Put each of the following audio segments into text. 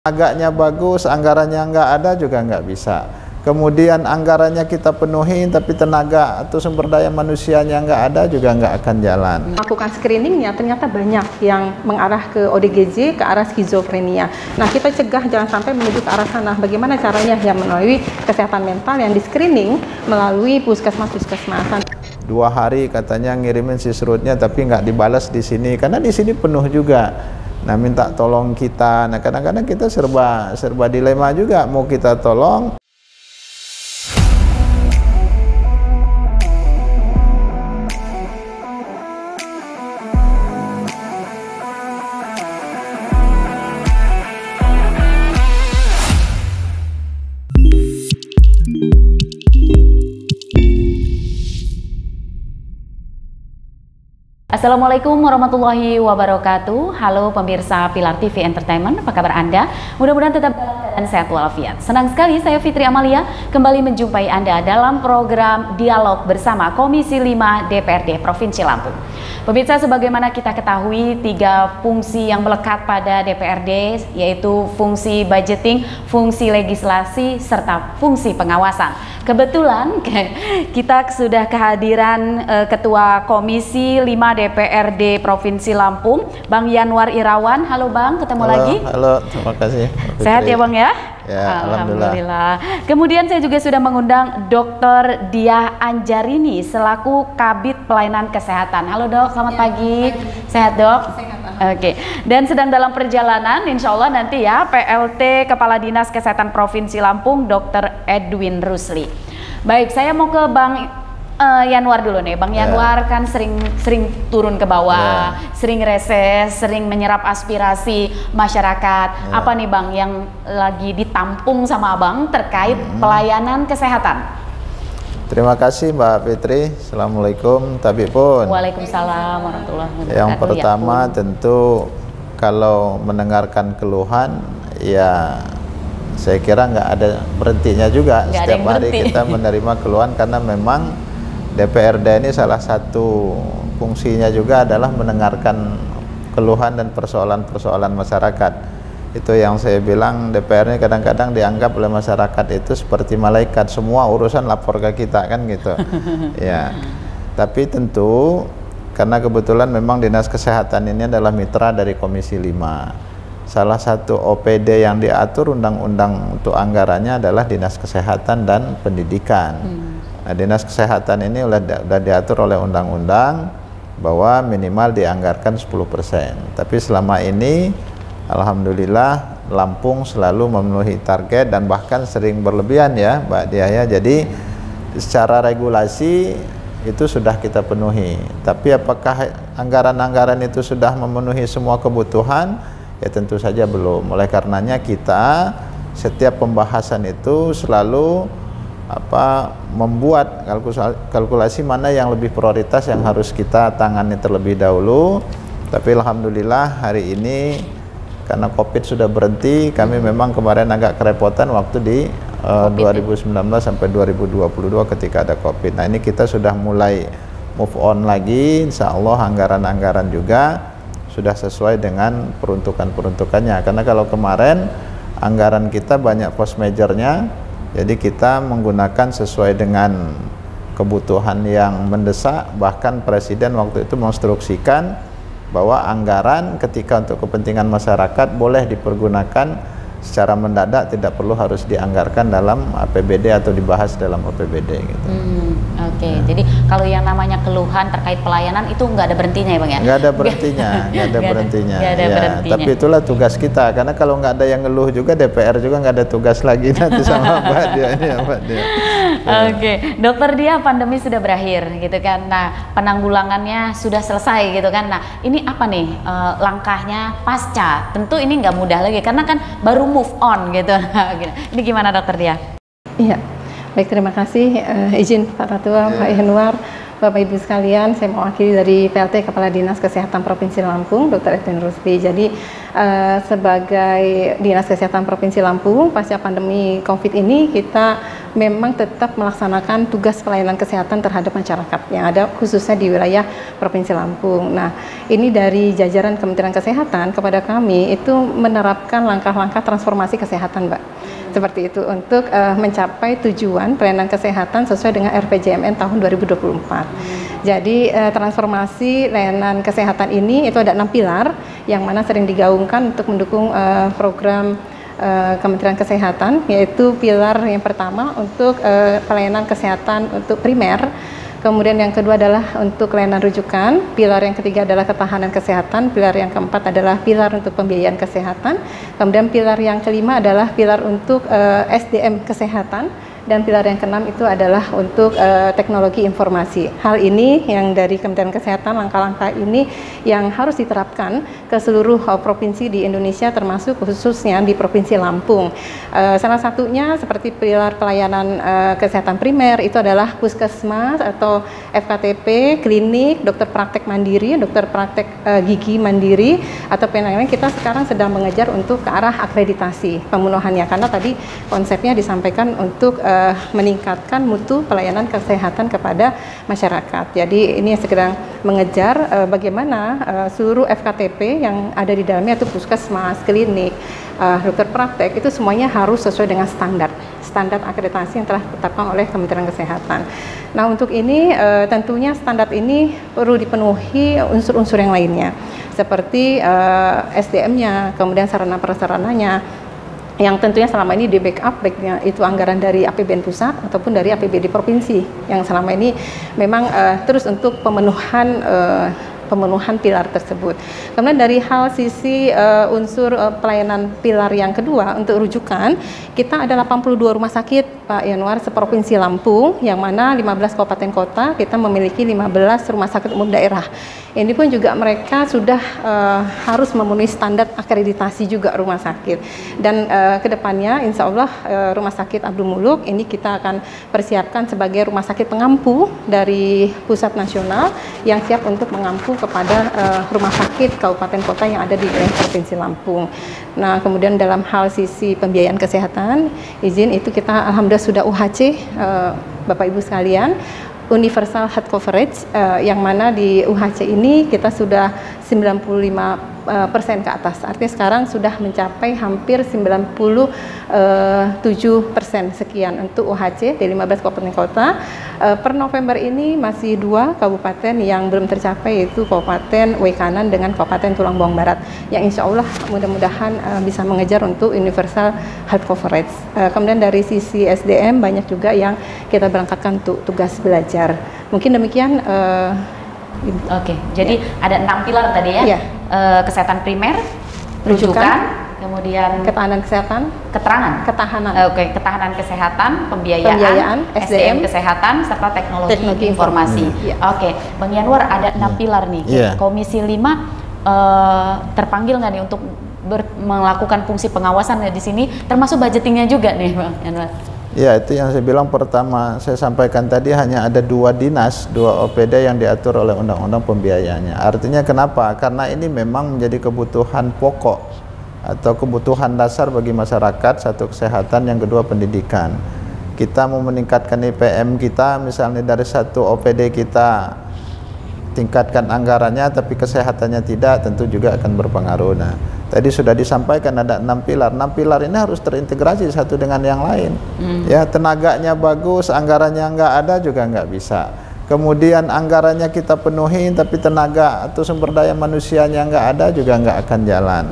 Agaknya bagus, anggarannya nggak ada juga nggak bisa. Kemudian anggarannya kita penuhi, tapi tenaga atau sumber daya manusianya nggak ada juga nggak akan jalan. Lakukan screeningnya ternyata banyak yang mengarah ke ODGJ, ke arah skizofrenia. Nah, kita cegah jangan sampai menuju ke arah sana. Bagaimana caranya? Ya melalui kesehatan mental yang di screening melalui puskesmas-puskesmasan. 2 hari katanya ngirimin si surutnya, tapi nggak dibalas di sini karena di sini penuh juga. Nah, minta tolong kita. Nah, kadang-kadang kita serba dilema juga, mau kita tolong. Assalamualaikum warahmatullahi wabarakatuh. Halo pemirsa Pilar TV Entertainment, apa kabar Anda? Mudah-mudahan tetap dalam keadaan sehat walafiat. Senang sekali saya Fitri Amalia kembali menjumpai Anda dalam program Dialog bersama Komisi 5 DPRD Provinsi Lampung. Pemirsa, sebagaimana kita ketahui 3 fungsi yang melekat pada DPRD, yaitu fungsi budgeting, fungsi legislasi, serta fungsi pengawasan. Kebetulan kita sudah kehadiran Ketua Komisi 5 DPRD Provinsi Lampung, Bang Yanwar Irawan. Halo Bang, ketemu lagi. Halo, terima kasih. Sehat ya Bang ya? Ya, Alhamdulillah. Kemudian saya juga sudah mengundang Dr. Diah Anjarini selaku Kabid Pelayanan Kesehatan. Halo Dok, selamat pagi. Sehat Dok? Sehat. Oke. Dan sedang dalam perjalanan, insya Allah nanti ya, PLT Kepala Dinas Kesehatan Provinsi Lampung, Dr. Edwin Rusli. Baik, saya mau ke Bang Yanwar dulu nih. Bang Yanwar kan sering turun ke bawah, sering reses, sering menyerap aspirasi masyarakat. Apa nih Bang yang lagi ditampung sama Abang terkait pelayanan kesehatan? Terima kasih Mbak Fitri. Assalamualaikum, Tabib pun. Waalaikumsalam warahmatullahi wabarakatuh. Yang pertama tentu kalau mendengarkan keluhan, ya saya kira nggak ada berhentinya juga. Setiap hari kita menerima keluhan karena memang DPRD ini salah satu fungsinya juga adalah mendengarkan keluhan dan persoalan-persoalan masyarakat. Itu yang saya bilang, DPR ini kadang-kadang dianggap oleh masyarakat itu seperti malaikat, semua urusan lapor ke kita kan gitu. Ya. Tapi tentu karena kebetulan memang Dinas Kesehatan ini adalah mitra dari Komisi 5. Salah satu OPD yang diatur undang-undang untuk anggarannya adalah Dinas Kesehatan dan Pendidikan. Nah, Dinas Kesehatan ini sudah diatur oleh undang-undang bahwa minimal dianggarkan 10%. Tapi selama ini alhamdulillah Lampung selalu memenuhi target dan bahkan sering berlebihan ya Mbak Diah ya. Jadi secara regulasi itu sudah kita penuhi. Tapi apakah anggaran-anggaran itu sudah memenuhi semua kebutuhan? Ya tentu saja belum. Oleh karenanya kita setiap pembahasan itu selalu membuat kalkulasi mana yang lebih prioritas yang harus kita tangani terlebih dahulu. Tapi alhamdulillah hari ini karena COVID sudah berhenti, kami memang kemarin agak kerepotan waktu di 2019 sampai 2022 ketika ada COVID. Nah, ini kita sudah mulai move on lagi, insya Allah anggaran-anggaran juga sudah sesuai dengan peruntukan-peruntukannya. Karena kalau kemarin anggaran kita banyak force major-nya, jadi kita menggunakan sesuai dengan kebutuhan yang mendesak. Bahkan Presiden waktu itu menginstruksikan bahwa anggaran ketika untuk kepentingan masyarakat boleh dipergunakan secara mendadak, tidak perlu harus dianggarkan dalam APBD atau dibahas dalam APBD gitu. Oke. Jadi kalau yang namanya keluhan terkait pelayanan itu nggak ada berhentinya ya Bang ya? Nggak ada berhentinya, nggak ada berhentinya. Tapi itulah tugas kita, karena kalau nggak ada yang ngeluh juga, DPR juga nggak ada tugas lagi nanti sama Mbak Dia ini ya Mbak Dia. Oke, Dokter Dia, pandemi sudah berakhir gitu kan. Nah, penanggulangannya sudah selesai gitu kan. Nah, ini apa nih langkahnya pasca? Tentu ini nggak mudah lagi karena kan baru move on gitu. Ini gimana Dokter Dia? Iya, baik, terima kasih. Izin Pak Ketua, Pak Yanwar. Bapak Ibu sekalian, saya mewakili dari PLT Kepala Dinas Kesehatan Provinsi Lampung, Dr. Edwin Rusdi. Jadi sebagai Dinas Kesehatan Provinsi Lampung, pasca pandemi COVID ini kita memang tetap melaksanakan tugas pelayanan kesehatan terhadap masyarakat yang ada khususnya di wilayah Provinsi Lampung. Nah, ini dari jajaran Kementerian Kesehatan kepada kami itu menerapkan langkah-langkah transformasi kesehatan, Mbak. Seperti itu untuk mencapai tujuan pelayanan kesehatan sesuai dengan RPJMN tahun 2024. Jadi transformasi layanan kesehatan ini itu ada 6 pilar yang mana sering digaungkan untuk mendukung program Kementerian Kesehatan, yaitu pilar yang pertama untuk pelayanan kesehatan untuk primer. Kemudian yang kedua adalah untuk layanan rujukan, pilar yang ketiga adalah ketahanan kesehatan, pilar yang keempat adalah pilar untuk pembiayaan kesehatan, kemudian pilar yang kelima adalah pilar untuk SDM kesehatan, dan pilar yang keenam itu adalah untuk teknologi informasi. Hal ini yang dari Kementerian Kesehatan, langkah-langkah ini yang harus diterapkan ke seluruh provinsi di Indonesia, termasuk khususnya di Provinsi Lampung. Salah satunya seperti pilar pelayanan kesehatan primer itu adalah puskesmas atau FKTP, klinik, dokter praktek mandiri, dokter praktek gigi mandiri, atau penanganan. Kita sekarang sedang mengejar untuk ke arah akreditasi pemenuhannya, karena tadi konsepnya disampaikan untuk meningkatkan mutu pelayanan kesehatan kepada masyarakat. Jadi ini sedang mengejar bagaimana seluruh FKTP yang ada di dalamnya, itu puskesmas, klinik, dokter praktek, itu semuanya harus sesuai dengan standar akreditasi yang telah ditetapkan oleh Kementerian Kesehatan. Nah, untuk ini tentunya standar ini perlu dipenuhi unsur-unsur yang lainnya seperti SDM-nya, kemudian sarana prasarananya, yang tentunya selama ini di backup, baiknya itu anggaran dari APBN pusat ataupun dari APBD provinsi, yang selama ini memang terus untuk pemenuhan pilar tersebut. Kemudian dari hal sisi unsur pelayanan pilar yang kedua untuk rujukan, kita ada 82 rumah sakit, Pak Yanuar, seprovinsi Lampung, yang mana 15 kabupaten kota kita memiliki 15 rumah sakit umum daerah. Ini pun juga mereka sudah harus memenuhi standar akreditasi juga rumah sakit. Dan kedepannya insya Allah rumah sakit Abdul Muluk ini kita akan persiapkan sebagai rumah sakit pengampu dari pusat nasional yang siap untuk mengampu kepada rumah sakit kabupaten kota yang ada di wilayah Provinsi Lampung. Nah, kemudian dalam hal sisi pembiayaan kesehatan, izin itu kita alhamdulillah sudah UHC, Bapak Ibu sekalian, Universal Health Coverage, yang mana di UHC ini kita sudah 95% ke atas. Artinya sekarang sudah mencapai hampir 97% sekian untuk UHC di 15 kabupaten kota. Per November ini masih 2 kabupaten yang belum tercapai, yaitu Kabupaten Wekanan dengan Kabupaten Tulang Bawang Barat, yang insya Allah mudah-mudahan bisa mengejar untuk Universal Health Coverage. Kemudian dari sisi SDM banyak juga yang kita berangkatkan untuk tugas belajar. Mungkin demikian. Oke, jadi ada 6 pilar tadi ya, kesehatan primer, rujukan, kemudian ketahanan kesehatan, ketahanan kesehatan, pembiayaan, SDM kesehatan, serta teknologi informasi. Oke, Bang Yanuar, ada 6 pilar nih. Komisi 5 terpanggil nggak nih untuk melakukan fungsi pengawasan di sini, termasuk budgetingnya juga nih, Bang Yanuar? Ya, itu yang saya bilang pertama, saya sampaikan tadi hanya ada 2 dinas, 2 OPD yang diatur oleh undang-undang pembiayaannya. Artinya kenapa? Karena ini memang menjadi kebutuhan pokok atau kebutuhan dasar bagi masyarakat, satu kesehatan, yang kedua pendidikan. Kita mau meningkatkan IPM kita, misalnya dari satu OPD kita tingkatkan anggarannya tapi kesehatannya tidak, tentu juga akan berpengaruh. Nah, tadi sudah disampaikan ada 6 pilar. 6 pilar ini harus terintegrasi satu dengan yang lain. Ya, tenaganya bagus, anggarannya nggak ada juga nggak bisa. Kemudian anggarannya kita penuhi tapi tenaga atau sumber daya manusianya nggak ada juga nggak akan jalan.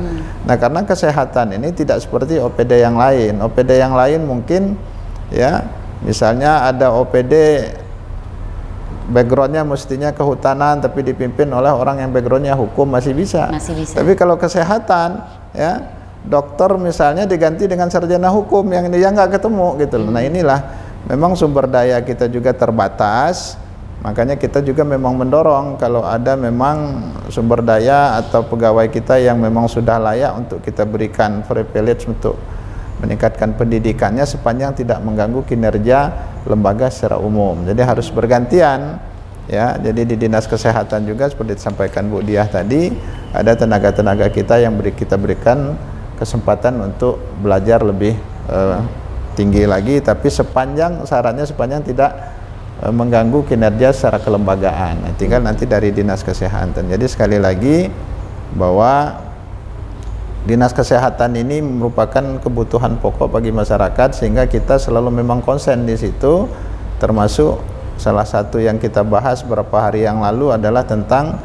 Nah, karena kesehatan ini tidak seperti OPD yang lain. OPD yang lain mungkin ya, misalnya ada OPD backgroundnya mestinya kehutanan tapi dipimpin oleh orang yang backgroundnya hukum, masih bisa. Tapi kalau kesehatan ya, dokter misalnya diganti dengan sarjana hukum yang dia nggak ketemu gitu. Nah, inilah memang sumber daya kita juga terbatas, makanya kita juga memang mendorong kalau ada memang sumber daya atau pegawai kita yang memang sudah layak untuk kita berikan privilege untuk meningkatkan pendidikannya sepanjang tidak mengganggu kinerja lembaga secara umum. Jadi harus bergantian ya. Jadi di Dinas Kesehatan juga seperti disampaikan Bu Diah tadi, ada tenaga-tenaga kita yang kita berikan kesempatan untuk belajar lebih tinggi lagi, tapi syaratnya sepanjang tidak mengganggu kinerja secara kelembagaan. Tinggal nanti dari Dinas Kesehatan. Jadi sekali lagi bahwa Dinas Kesehatan ini merupakan kebutuhan pokok bagi masyarakat, sehingga kita selalu memang konsen di situ. Termasuk salah satu yang kita bahas beberapa hari yang lalu adalah tentang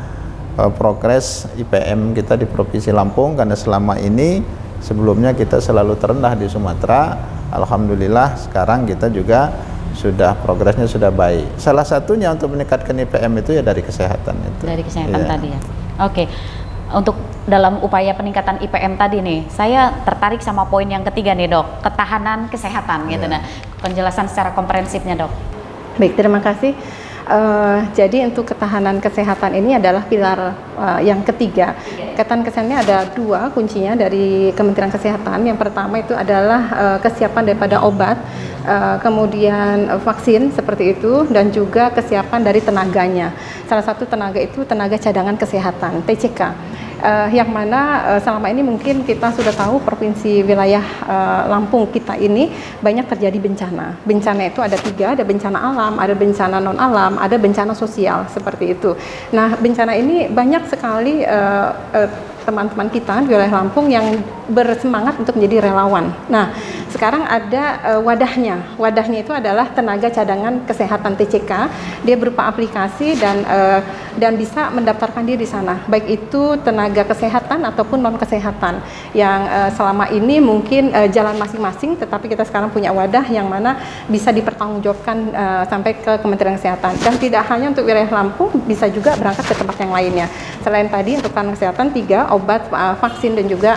progres IPM kita di Provinsi Lampung, karena selama ini sebelumnya kita selalu terendah di Sumatera. Alhamdulillah sekarang kita juga sudah progresnya sudah baik. Salah satunya untuk meningkatkan IPM itu ya dari kesehatan itu. Dari kesehatan tadi ya. Oke. Untuk dalam upaya peningkatan IPM tadi nih, saya tertarik sama poin yang ketiga nih Dok, ketahanan kesehatan gitu. Nah, penjelasan secara komprehensifnya Dok. Baik, terima kasih. Jadi untuk ketahanan kesehatan ini adalah pilar yang ketiga. Ketahanan kesehatannya ada dua kuncinya dari Kementerian Kesehatan. Yang pertama itu adalah kesiapan daripada obat, kemudian vaksin seperti itu, dan juga kesiapan dari tenaganya. Salah satu tenaga itu tenaga cadangan kesehatan (TCK). Yang mana selama ini mungkin kita sudah tahu provinsi wilayah Lampung kita ini banyak terjadi bencana. Bencana itu ada tiga, ada bencana alam, ada bencana non alam, ada bencana sosial seperti itu. Nah, bencana ini banyak sekali teman-teman kita di wilayah Lampung yang bersemangat untuk menjadi relawan. Nah, sekarang ada wadahnya. Wadahnya itu adalah tenaga cadangan kesehatan (TCK). Dia berupa aplikasi dan bisa mendaftarkan diri di sana. Baik itu tenaga kesehatan ataupun non kesehatan. Yang selama ini mungkin jalan masing-masing, tetapi kita sekarang punya wadah yang mana bisa dipertanggungjawabkan sampai ke Kementerian Kesehatan. Dan tidak hanya untuk wilayah Lampung, bisa juga berangkat ke tempat yang lainnya. Selain tadi untuk tenaga kesehatan 3, obat, vaksin, dan juga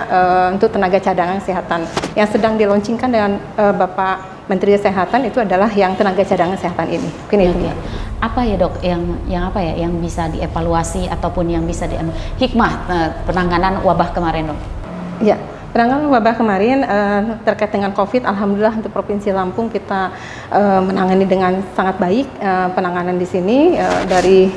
untuk tenaga cadangan kesehatan. Yang sedang dilaunchingkan dengan Bapak Menteri Kesehatan itu adalah yang tenaga cadangan kesehatan ini. Mungkin itu. Apa ya Dok yang bisa dievaluasi ataupun yang bisa hikmah penanganan wabah kemarin Dok? Ya, penanganan wabah kemarin terkait dengan COVID, alhamdulillah untuk Provinsi Lampung kita menangani dengan sangat baik penanganan di sini dari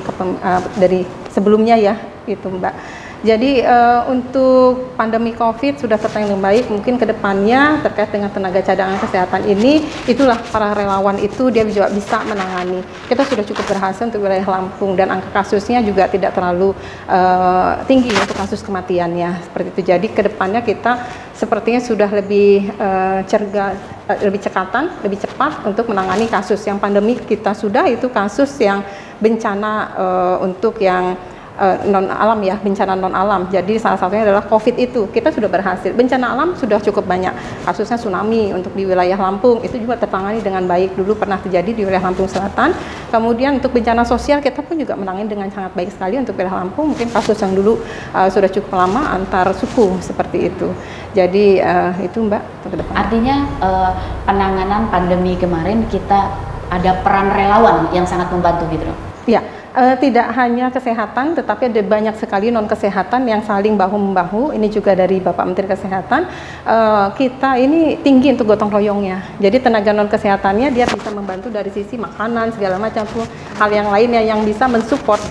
sebelumnya ya, itu Mbak. Jadi untuk pandemi COVID sudah tertangani dengan baik. Mungkin kedepannya terkait dengan tenaga cadangan kesehatan ini, itulah para relawan itu dia juga bisa menangani. Kita sudah cukup berhasil untuk wilayah Lampung dan angka kasusnya juga tidak terlalu tinggi untuk kasus kematiannya seperti itu. Jadi kedepannya kita sepertinya sudah lebih lebih cekatan, lebih cepat untuk menangani kasus yang pandemi. Kita sudah itu kasus yang bencana untuk yang non alam ya, bencana non alam. Jadi salah satunya adalah COVID itu kita sudah berhasil. Bencana alam sudah cukup banyak. Kasusnya tsunami untuk di wilayah Lampung itu juga tertangani dengan baik. Dulu pernah terjadi di wilayah Lampung Selatan. Kemudian untuk bencana sosial kita pun juga menangani dengan sangat baik sekali untuk wilayah Lampung. Mungkin kasus yang dulu sudah cukup lama antar suku seperti itu. Jadi itu Mbak. Artinya penanganan pandemi kemarin kita ada peran relawan yang sangat membantu gitu dong? Ya. Tidak hanya kesehatan, tetapi ada banyak sekali non kesehatan yang saling bahu-membahu. Ini juga dari Bapak Menteri Kesehatan. Kita ini tinggi untuk gotong royongnya. Jadi tenaga non kesehatannya dia bisa membantu dari sisi makanan segala macam hal yang lainnya yang bisa mensupport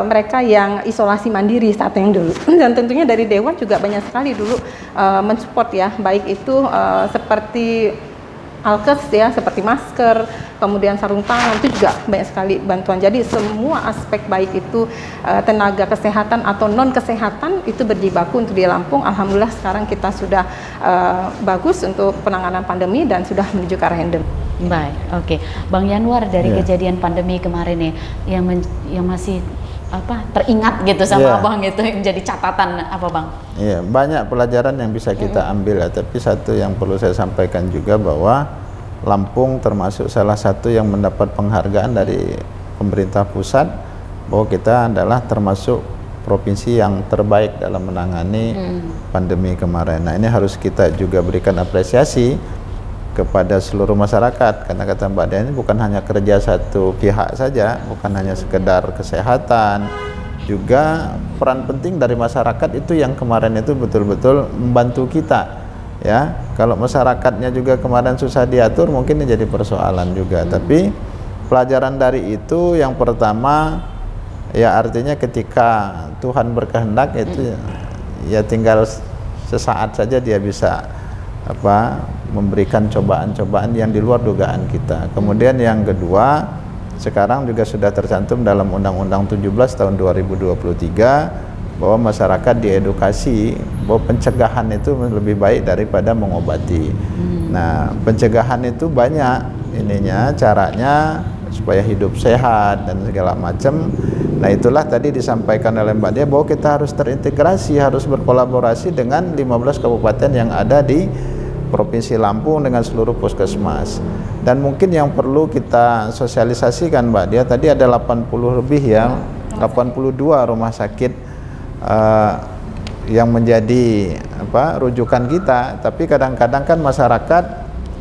mereka yang isolasi mandiri saat yang dulu. Dan tentunya dari Dewan juga banyak sekali dulu mensupport ya, baik itu seperti alkes ya, seperti masker, kemudian sarung tangan, itu juga banyak sekali bantuan. Jadi semua aspek baik itu tenaga kesehatan atau non kesehatan itu berjibaku untuk di Lampung. Alhamdulillah sekarang kita sudah bagus untuk penanganan pandemi dan sudah menuju ke arah endemi. Baik, oke. Bang Yanwar, dari kejadian pandemi kemarin nih yang masih teringat gitu sama Abang gitu, yang menjadi catatan apa Bang? Iya, banyak pelajaran yang bisa kita ambil ya, tapi satu yang perlu saya sampaikan juga bahwa Lampung termasuk salah satu yang mendapat penghargaan dari pemerintah pusat bahwa kita adalah termasuk provinsi yang terbaik dalam menangani pandemi kemarin. Nah, ini harus kita juga berikan apresiasi kepada seluruh masyarakat, karena kata Mbak Dian ini bukan hanya kerja satu pihak saja, bukan hanya sekedar kesehatan, juga peran penting dari masyarakat itu yang kemarin itu betul-betul membantu kita ya. Kalau masyarakatnya juga kemarin susah diatur mungkin ini jadi persoalan juga, tapi pelajaran dari itu yang pertama ya artinya ketika Tuhan berkehendak itu ya tinggal sesaat saja dia bisa memberikan cobaan-cobaan yang di luar dugaan kita. Kemudian yang kedua, sekarang juga sudah tercantum dalam Undang-Undang 17 tahun 2023 bahwa masyarakat diedukasi bahwa pencegahan itu lebih baik daripada mengobati. Nah, pencegahan itu banyak ininya, caranya supaya hidup sehat dan segala macam. Nah, itulah tadi disampaikan oleh Mbak Dia bahwa kita harus terintegrasi, harus berkolaborasi dengan 15 kabupaten yang ada di Provinsi Lampung dengan seluruh puskesmas. Dan mungkin yang perlu kita sosialisasikan Mbak Dia, tadi ada 80 lebih ya, 82 rumah sakit yang menjadi rujukan kita, tapi kadang-kadang kan masyarakat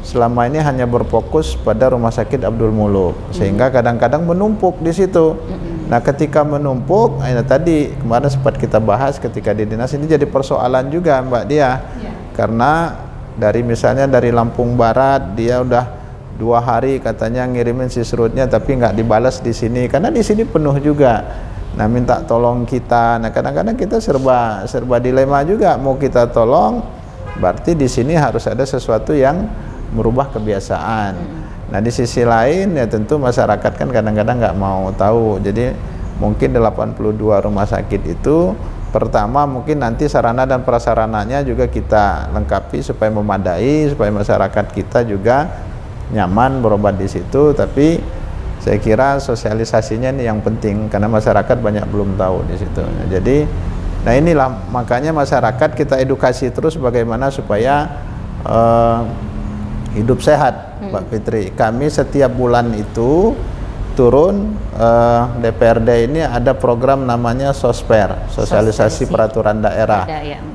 selama ini hanya berfokus pada Rumah Sakit Abdul Muluk, sehingga kadang-kadang menumpuk di situ. Nah, ketika menumpuk, tadi kemarin sempat kita bahas ketika di dinas, ini jadi persoalan juga Mbak Dia, karena misalnya dari Lampung Barat dia udah 2 hari katanya ngirimin sisrutnya tapi nggak dibalas di sini karena di sini penuh juga. Nah, minta tolong kita. Nah, kadang-kadang kita serba dilema juga, mau kita tolong berarti di sini harus ada sesuatu yang merubah kebiasaan. Nah, di sisi lain ya tentu masyarakat kan kadang-kadang nggak mau tahu. Jadi mungkin 82 rumah sakit itu pertama mungkin nanti sarana dan prasarananya juga kita lengkapi supaya memadai, supaya masyarakat kita juga nyaman berobat di situ. Tapi saya kira sosialisasinya ini yang penting karena masyarakat banyak belum tahu di situ. Jadi, nah inilah makanya masyarakat kita edukasi terus bagaimana supaya hidup sehat, Mbak Fitri. Kami setiap bulan itu turun DPRD ini ada program namanya Sosper, sosialisasi peraturan daerah.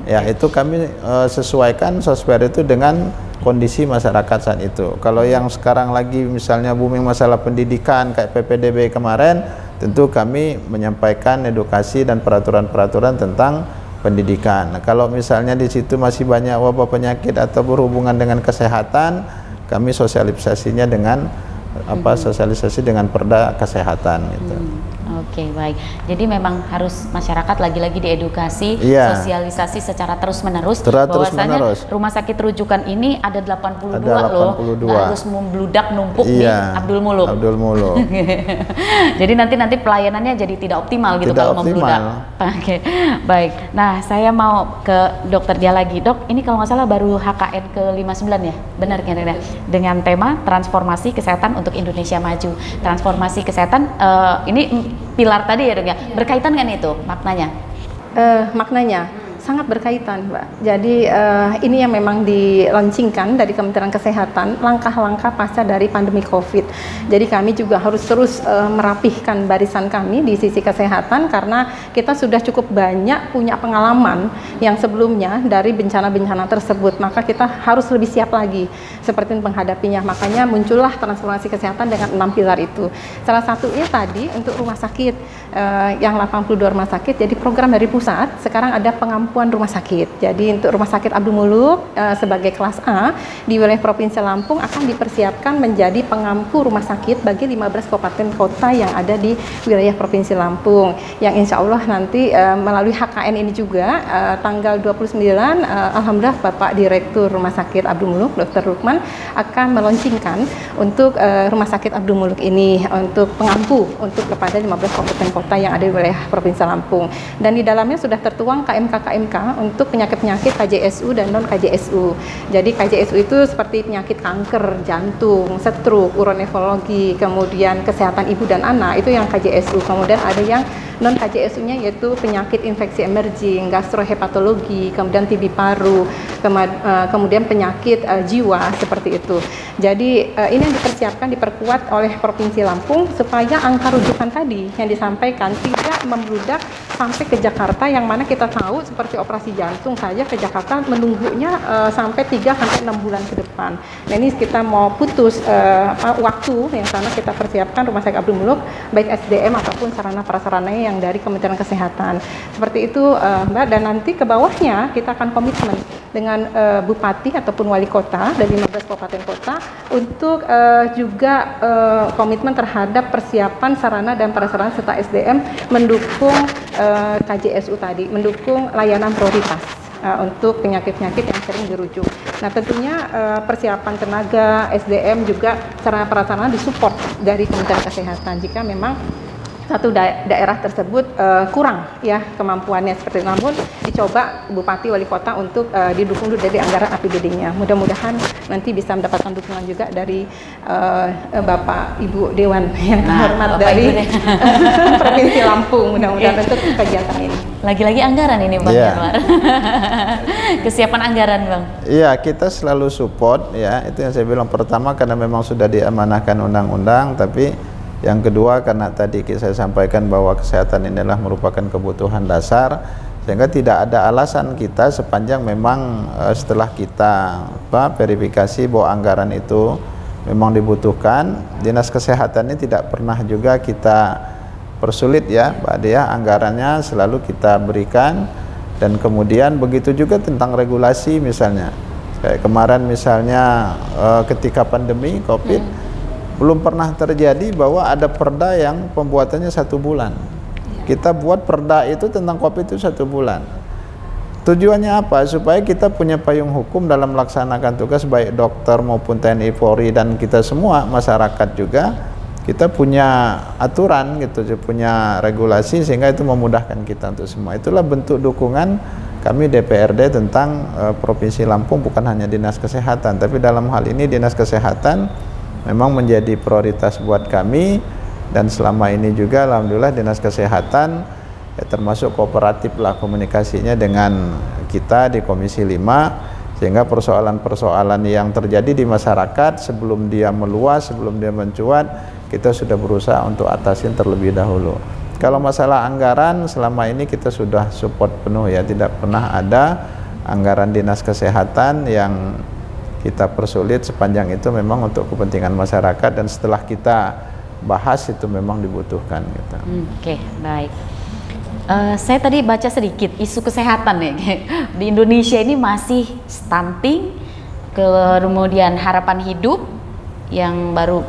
Ya, itu kami sesuaikan Sosper itu dengan kondisi masyarakat saat itu. Kalau yang sekarang lagi misalnya booming masalah pendidikan kayak PPDB kemarin, tentu kami menyampaikan edukasi dan peraturan-peraturan tentang pendidikan. Nah, kalau misalnya di situ masih banyak wabah penyakit atau berhubungan dengan kesehatan, kami sosialisasinya dengan sosialisasi dengan perda kesehatan gitu. Oke, baik. Jadi memang harus masyarakat lagi-lagi diedukasi, sosialisasi secara terus-menerus bahwasanya rumah sakit rujukan ini ada 82 loh. Nggak harus membludak numpuk di Abdul Muluk. Jadi nanti pelayanannya jadi tidak optimal gitu kalau membludak. Oke, baik. Nah, saya mau ke dokter dia lagi. Dok, ini kalau nggak salah baru HKN ke-59 ya? Benar kira-kira? Dengan tema transformasi kesehatan untuk Indonesia Maju. Transformasi kesehatan ini pilar tadi ya Dok ya, berkaitan kan itu maknanya? Maknanya sangat berkaitan, Mbak. Jadi ini yang memang di-launchingkan dari Kementerian Kesehatan, langkah-langkah pasca dari pandemi COVID. Jadi kami juga harus terus merapihkan barisan kami di sisi kesehatan karena kita sudah cukup banyak punya pengalaman yang sebelumnya dari bencana-bencana tersebut. Maka kita harus lebih siap lagi seperti menghadapinya. Makanya muncullah transformasi kesehatan dengan 6 pilar itu. Salah satunya tadi untuk rumah sakit yang 82 rumah sakit. Jadi program dari pusat sekarang ada pengampunan rumah sakit. Jadi untuk rumah sakit Abdul Muluk sebagai kelas A di wilayah Provinsi Lampung akan dipersiapkan menjadi pengampu rumah sakit bagi 15 kabupaten kota yang ada di wilayah Provinsi Lampung. Yang insya Allah nanti melalui HKN ini juga tanggal 29 Alhamdulillah Bapak Direktur Rumah Sakit Abdul Muluk Dr. Rukman akan meluncurkan untuk rumah sakit Abdul Muluk ini untuk pengampu untuk kepada 15 kabupaten kota yang ada di wilayah Provinsi Lampung. Dan di dalamnya sudah tertuang KMK untuk penyakit-penyakit KJSU dan non-KJSU. Jadi KJSU itu seperti penyakit kanker, jantung, stroke, uronefrologi, kemudian kesehatan ibu dan anak, itu yang KJSU. Kemudian ada yang non-KJSU-nya yaitu penyakit infeksi emerging, gastrohepatologi, kemudian TB paru, kemudian penyakit jiwa, seperti itu. Jadi ini yang dipersiapkan, diperkuat oleh Provinsi Lampung supaya angka rujukan tadi yang disampaikan tidak membludak sampai ke Jakarta, yang mana kita tahu seperti operasi jantung saja ke Jakarta menunggunya sampai 3-6 bulan ke depan. Nah, ini kita mau putus waktu yang sana kita persiapkan Rumah Sakit Abdul Muluk baik SDM ataupun sarana prasarananya yang dari Kementerian Kesehatan. Seperti itu Mbak, dan nanti ke bawahnya kita akan komitmen dengan bupati ataupun wali kota dari 15 kabupaten kota untuk juga komitmen terhadap persiapan sarana dan prasarana serta SDM mendukung KJSU tadi, mendukung layanan prioritas untuk penyakit-penyakit yang sering dirujuk. Nah, tentunya persiapan tenaga, SDM juga sarana prasarana disupport dari Kementerian Kesehatan jika memang satu daerah tersebut kurang ya kemampuannya seperti itu. Namun dicoba bupati wali kota untuk didukung dulu dari anggaran APBD-nya. Mudah-mudahan nanti bisa mendapatkan dukungan juga dari Bapak Ibu Dewan yang terhormat dari Provinsi Lampung. Mudah-mudahan untuk kegiatan ini. Lagi-lagi anggaran ini Bang Januar. Kesiapan anggaran Bang. Iya, kita selalu support ya. Itu yang saya bilang, pertama karena memang sudah diamanahkan undang-undang, tapi yang kedua karena tadi saya sampaikan bahwa kesehatan ini adalah merupakan kebutuhan dasar, sehingga tidak ada alasan kita sepanjang memang setelah kita verifikasi bahwa anggaran itu memang dibutuhkan, Dinas Kesehatan ini tidak pernah juga kita persulit ya Pak Dea, anggarannya selalu kita berikan. Dan kemudian begitu juga tentang regulasi, misalnya kayak kemarin misalnya ketika pandemi COVID, belum pernah terjadi bahwa ada perda yang pembuatannya 1 bulan. Kita buat perda itu tentang COVID itu 1 bulan. Tujuannya apa? Supaya kita punya payung hukum dalam melaksanakan tugas, baik dokter maupun TNI Polri dan kita semua masyarakat juga. Kita punya aturan gitu, punya regulasi, sehingga itu memudahkan kita untuk semua. Itulah bentuk dukungan kami DPRD tentang Provinsi Lampung, bukan hanya Dinas Kesehatan, tapi dalam hal ini Dinas Kesehatan memang menjadi prioritas buat kami. Dan selama ini juga alhamdulillah Dinas Kesehatan ya, termasuk kooperatif lah komunikasinya dengan kita di Komisi 5, sehingga persoalan-persoalan yang terjadi di masyarakat sebelum dia meluas, sebelum dia mencuat, kita sudah berusaha untuk atasin terlebih dahulu. Kalau masalah anggaran, selama ini kita sudah support penuh ya, tidak pernah ada anggaran Dinas Kesehatan yang kita persulit, sepanjang itu memang untuk kepentingan masyarakat, dan setelah kita bahas itu memang dibutuhkan gitu. Oke, baik. Saya tadi baca sedikit isu kesehatan ya, di Indonesia ini masih stunting, kemudian harapan hidup, yang baru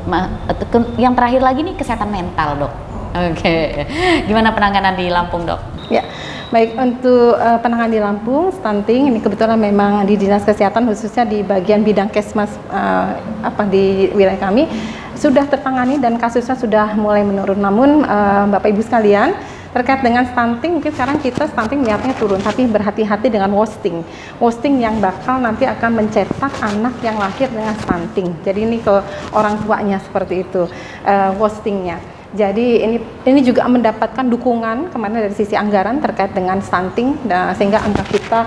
yang terakhir lagi nih kesehatan mental Dok. Oke. Gimana penanganan di Lampung Dok? Ya, baik, untuk penanganan di Lampung stunting ini kebetulan memang di Dinas Kesehatan khususnya di bagian bidang Kesmas di wilayah kami sudah tertangani dan kasusnya sudah mulai menurun. Namun Bapak Ibu sekalian, terkait dengan stunting, mungkin sekarang kita stunting melihatnya turun, tapi berhati-hati dengan wasting yang bakal nanti akan mencetak anak yang lahir dengan stunting. Jadi ini ke orang tuanya seperti itu wastingnya. Jadi ini juga mendapatkan dukungan kemarin dari sisi anggaran terkait dengan stunting, sehingga angka kita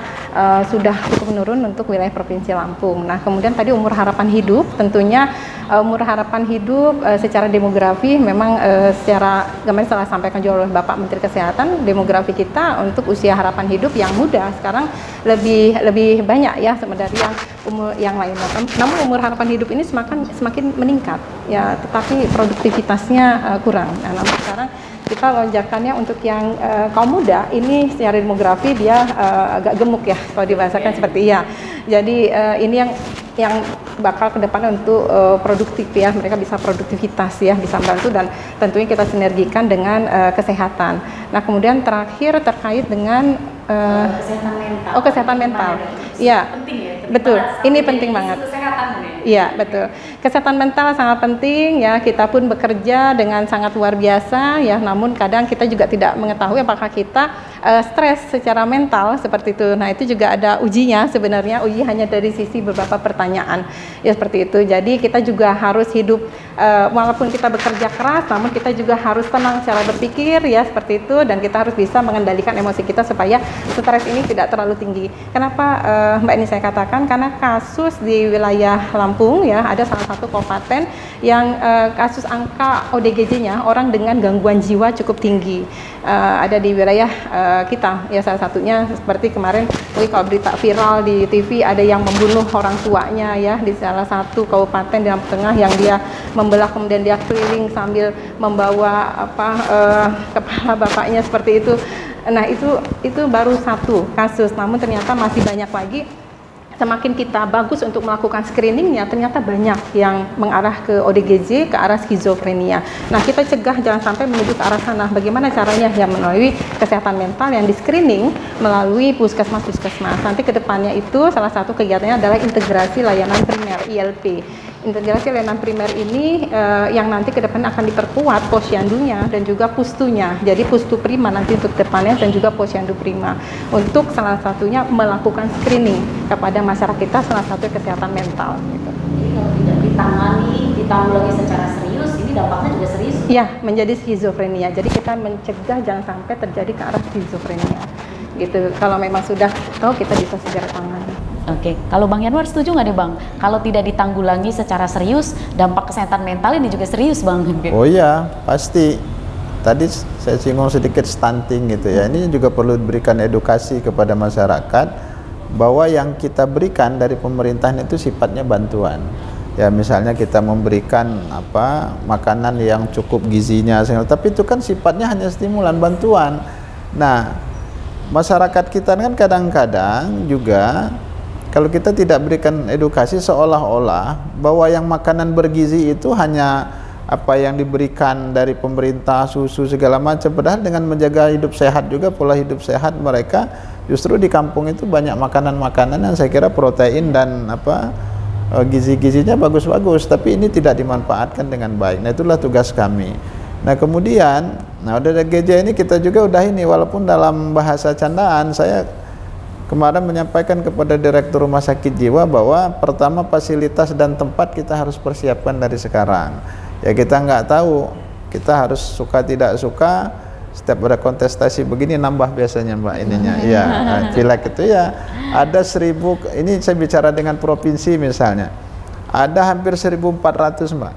sudah cukup menurun untuk wilayah Provinsi Lampung. Nah, kemudian tadi umur harapan hidup, tentunya umur harapan hidup secara demografi memang secara kemarin telah sampaikan juga oleh Bapak Menteri Kesehatan, demografi kita untuk usia harapan hidup yang muda sekarang lebih banyak ya sebenarnya yang umur yang lainnya. Namun umur harapan hidup ini semakin meningkat ya, tetapi produktivitasnya kurang. Nah, namun sekarang kita lonjakannya untuk yang kaum muda ini secara demografi dia agak gemuk ya kalau dibahasakan seperti iya. Jadi ini yang bakal ke depannya untuk produktif ya, mereka bisa produktivitas ya, bisa membantu, dan tentunya kita sinergikan dengan kesehatan. Nah, kemudian terakhir terkait dengan kesehatan mental. Oh, kesehatan mental. Iya. Penting ya. Betul. Ini penting banget. Kesehatan ya. Iya, betul. Kesehatan mental sangat penting ya. Kita pun bekerja dengan sangat luar biasa ya. Namun kadang kita juga tidak mengetahui apakah kita stres secara mental seperti itu. Nah, itu juga ada ujinya sebenarnya. Uji hanya dari sisi beberapa pertanyaan ya seperti itu. Jadi kita juga harus hidup walaupun kita bekerja keras, namun kita juga harus tenang secara berpikir ya seperti itu. Dan kita harus bisa mengendalikan emosi kita supaya stres ini tidak terlalu tinggi. Kenapa Mbak ini saya katakan? Karena kasus di wilayah Lampung ya, ada salah satu kabupaten yang kasus angka ODGJ-nya orang dengan gangguan jiwa cukup tinggi. Ada di wilayah kita. Ya salah satunya seperti kemarin kalau berita viral di TV ada yang membunuh orang tuanya ya di salah satu kabupaten di Lampung Tengah, yang dia membelah kemudian dia keliling sambil membawa kepala bapaknya seperti itu. Nah itu baru satu kasus, namun ternyata masih banyak lagi. Semakin kita bagus untuk melakukan screeningnya, ternyata banyak yang mengarah ke ODGJ, ke arah skizofrenia. Nah, kita cegah jangan sampai menuju ke arah sana. Bagaimana caranya? Ya melalui kesehatan mental yang di screening melalui puskesmas-puskesmas. Nanti ke depannya itu salah satu kegiatannya adalah integrasi layanan primer (ILP). Integrasi layanan primer ini yang nanti ke depan akan diperkuat posyandunya dan juga pustunya. Jadi pustu prima nanti untuk depannya dan juga posyandu prima. Untuk salah satunya melakukan screening kepada masyarakat kita, salah satu kesehatan mental. Gitu. Jadi kalau tidak ditanggulangi secara serius, ini dampaknya juga serius? Iya, menjadi skizofrenia. Jadi kita mencegah jangan sampai terjadi ke arah skizofrenia. Gitu. Kalau memang sudah tahu, kita bisa segera tangani. Oke, kalau Bang Yanwar setuju nggak nih Bang? Kalau tidak ditanggulangi secara serius, dampak kesehatan mental ini juga serius Bang. Oh iya, pasti. Tadi saya singgung sedikit stunting gitu ya. Ini juga perlu diberikan edukasi kepada masyarakat bahwa yang kita berikan dari pemerintahan itu sifatnya bantuan. Ya misalnya kita memberikan makanan yang cukup gizinya, tapi itu kan sifatnya hanya stimulan, bantuan. Nah, masyarakat kita kan kadang-kadang juga kalau kita tidak berikan edukasi seolah-olah bahwa yang makanan bergizi itu hanya apa yang diberikan dari pemerintah, susu segala macam, padahal dengan menjaga hidup sehat juga, pola hidup sehat mereka, justru di kampung itu banyak makanan-makanan yang saya kira protein dan gizi-gizinya bagus-bagus, tapi ini tidak dimanfaatkan dengan baik. Nah, itulah tugas kami. Nah, kemudian ODGJ ini kita juga udah ini, walaupun dalam bahasa candaan, saya kemarin menyampaikan kepada Direktur Rumah Sakit Jiwa bahwa pertama fasilitas dan tempat kita harus persiapkan dari sekarang. Ya kita nggak tahu, kita harus suka tidak suka, setiap ada kontestasi begini nambah biasanya Mbak ininya. Ya, pileg itu ya ada 1000, ini saya bicara dengan provinsi misalnya, ada hampir 1.400 Mbak.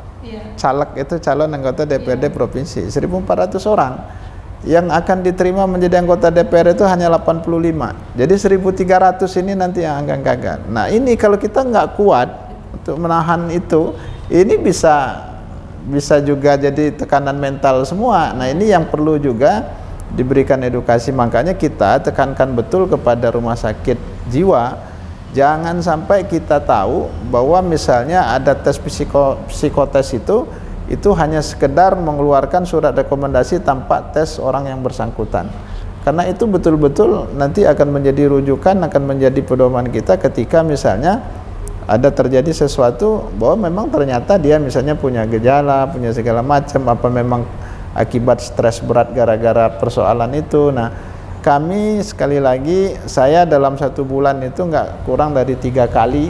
Caleg itu calon anggota DPRD provinsi, 1.400 orang. Yang akan diterima menjadi anggota DPR itu hanya 85. Jadi 1.300 ini nanti yang akan gagal. Nah ini kalau kita nggak kuat untuk menahan itu, ini bisa juga jadi tekanan mental semua. Nah ini yang perlu juga diberikan edukasi. Makanya kita tekankan betul kepada rumah sakit jiwa, jangan sampai kita tahu bahwa misalnya ada tes psikotes itu hanya sekedar mengeluarkan surat rekomendasi tanpa tes orang yang bersangkutan. Karena itu betul-betul nanti akan menjadi rujukan, akan menjadi pedoman kita ketika misalnya ada terjadi sesuatu bahwa memang ternyata dia misalnya punya gejala, punya segala macam, apa memang akibat stres berat gara-gara persoalan itu. Nah, kami sekali lagi, saya dalam 1 bulan itu nggak kurang dari 3 kali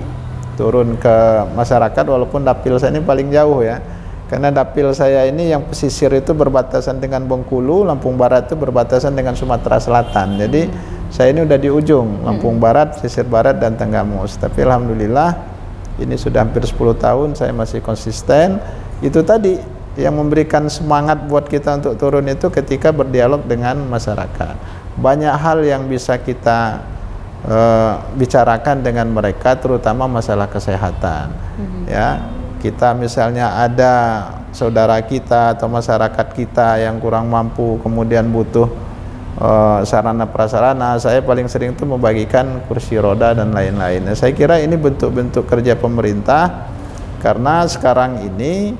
turun ke masyarakat, walaupun dapil saya ini paling jauh ya. Karena dapil saya ini yang pesisir itu berbatasan dengan Bengkulu, Lampung Barat itu berbatasan dengan Sumatera Selatan. Jadi saya ini udah di ujung, Lampung Barat, pesisir barat dan Tenggamus. Tapi alhamdulillah ini sudah hampir 10 tahun saya masih konsisten. Itu tadi yang memberikan semangat buat kita untuk turun itu ketika berdialog dengan masyarakat. Banyak hal yang bisa kita bicarakan dengan mereka, terutama masalah kesehatan. Ya. Kita misalnya ada saudara kita atau masyarakat kita yang kurang mampu, kemudian butuh sarana prasarana, saya paling sering itu membagikan kursi roda dan lain-lain. Saya kira ini bentuk-bentuk kerja pemerintah, karena sekarang ini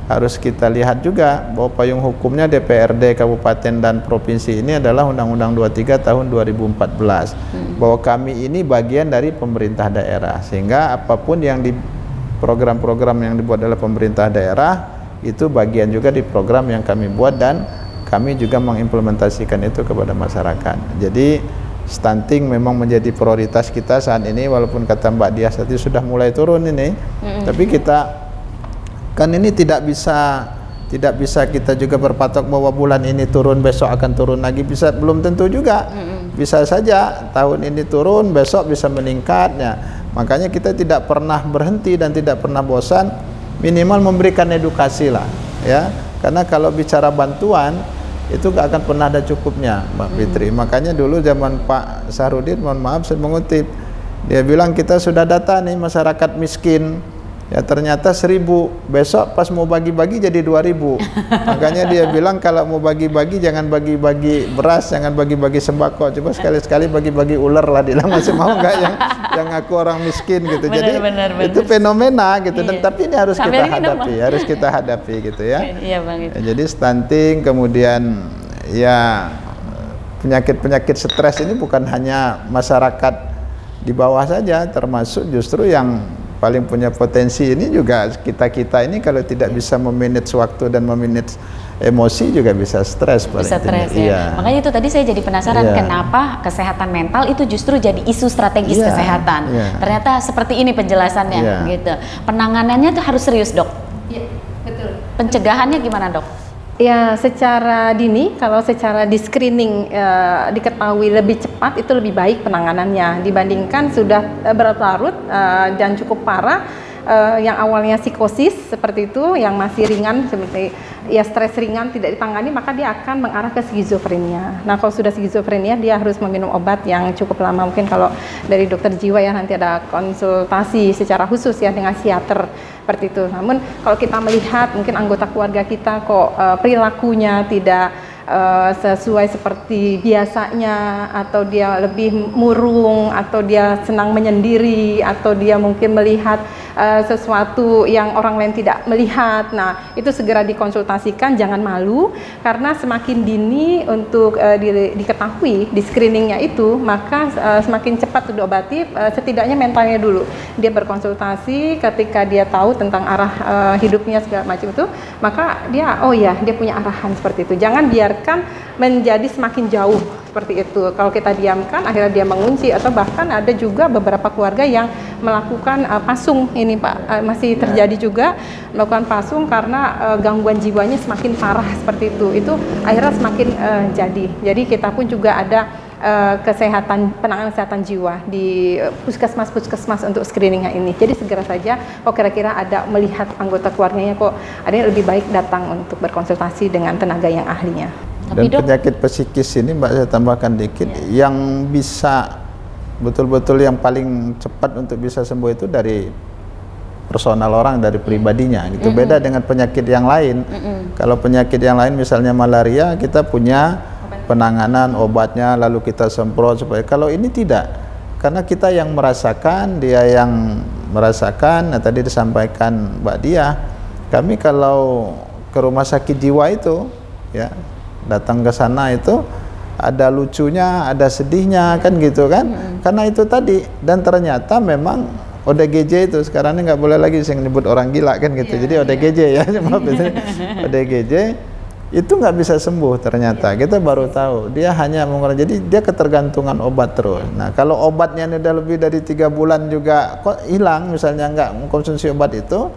harus kita lihat juga bahwa payung hukumnya DPRD Kabupaten dan Provinsi ini adalah Undang-Undang 23 tahun 2014, bahwa kami ini bagian dari pemerintah daerah, sehingga apapun yang di program-program yang dibuat oleh pemerintah daerah itu bagian juga di program yang kami buat, dan kami juga mengimplementasikan itu kepada masyarakat. Jadi stunting memang menjadi prioritas kita saat ini, walaupun kata Mbak Dias tadi sudah mulai turun ini, tapi kita kan ini tidak bisa kita juga berpatok bahwa bulan ini turun besok akan turun lagi, belum tentu juga. Bisa saja tahun ini turun, besok bisa meningkatnya. Makanya kita tidak pernah berhenti dan tidak pernah bosan, minimal memberikan edukasi lah ya. Karena kalau bicara bantuan itu gak akan pernah ada cukupnya, Mbak Fitri. Makanya dulu zaman Pak Sahrudin, mohon maaf saya mengutip, dia bilang kita sudah data nih masyarakat miskin, ya ternyata 1000, besok pas mau bagi-bagi jadi 2000. Makanya dia bilang kalau mau bagi-bagi jangan bagi-bagi beras, jangan bagi-bagi sembako, coba sekali-sekali bagi-bagi ular lah, dia bilang masih mau nggak yang aku orang miskin gitu. Jadi itu fenomena gitu. Dan tapi ini harus kita hadapi, harus kita hadapi gitu ya. Iya Bang. Ya, jadi stunting, kemudian ya penyakit-penyakit stres ini bukan hanya masyarakat di bawah saja, termasuk justru yang paling punya potensi ini juga kita ini kalau tidak bisa memanage waktu dan memanage emosi juga bisa stres. Bisa stres ya. Iya. Makanya itu tadi saya jadi penasaran kenapa kesehatan mental itu justru jadi isu strategis kesehatan. Ternyata seperti ini penjelasannya gitu. Penanganannya itu harus serius, Dok. Iya, betul. Pencegahannya gimana, Dok? Ya, secara dini, kalau secara di screening diketahui lebih cepat, itu lebih baik penanganannya dibandingkan sudah berlarut dan cukup parah, yang awalnya psikosis seperti itu, yang masih ringan seperti ya stres ringan tidak ditangani, maka dia akan mengarah ke skizofrenia. Nah, kalau sudah skizofrenia dia harus meminum obat yang cukup lama. Mungkin kalau dari dokter jiwa ya nanti ada konsultasi secara khusus ya dengan psikiater seperti itu. Namun kalau kita melihat mungkin anggota keluarga kita kok perilakunya tidak sesuai seperti biasanya, atau dia lebih murung, atau dia senang menyendiri, atau dia mungkin melihat sesuatu yang orang lain tidak melihat. Nah, itu segera dikonsultasikan, jangan malu, karena semakin dini untuk diketahui di screeningnya itu, maka semakin cepat diobati. Setidaknya mentalnya dulu dia berkonsultasi, ketika dia tahu tentang arah hidupnya segala macam itu, maka dia oh ya dia punya arahan seperti itu. Jangan biarkan menjadi semakin jauh seperti itu. Kalau kita diamkan, akhirnya dia mengunci, atau bahkan ada juga beberapa keluarga yang melakukan pasung ini Pak, masih terjadi juga melakukan pasung karena gangguan jiwanya semakin parah seperti itu. Itu akhirnya semakin jadi kita pun juga ada penanganan kesehatan jiwa di puskesmas untuk screeningnya ini. Jadi segera saja kok kira-kira ada melihat anggota keluarganya kok ada yang lebih baik datang untuk berkonsultasi dengan tenaga yang ahlinya. Dan penyakit psikis ini Mbak saya tambahkan dikit, yang bisa betul-betul yang paling cepat untuk bisa sembuh itu dari personal orang, dari pribadinya gitu. Beda dengan penyakit yang lain. Kalau penyakit yang lain misalnya malaria, kita punya penanganan obatnya lalu kita semprot supaya, kalau ini tidak, karena kita yang merasakan, dia yang merasakan. Nah, tadi disampaikan Mbak Dia, kami kalau ke rumah sakit jiwa itu ya datang ke sana itu ada lucunya, ada sedihnya kan gitu kan, karena itu tadi. Dan ternyata memang ODGJ itu sekarang ini nggak boleh lagi saya nyebut orang gila kan gitu, jadi ODGJ ya ODGJ itu nggak bisa sembuh ternyata. Kita baru tahu dia hanya mengurangi, jadi dia ketergantungan obat terus. Nah, kalau obatnya ini udah lebih dari 3 bulan juga kok hilang, misalnya nggak mengkonsumsi obat itu,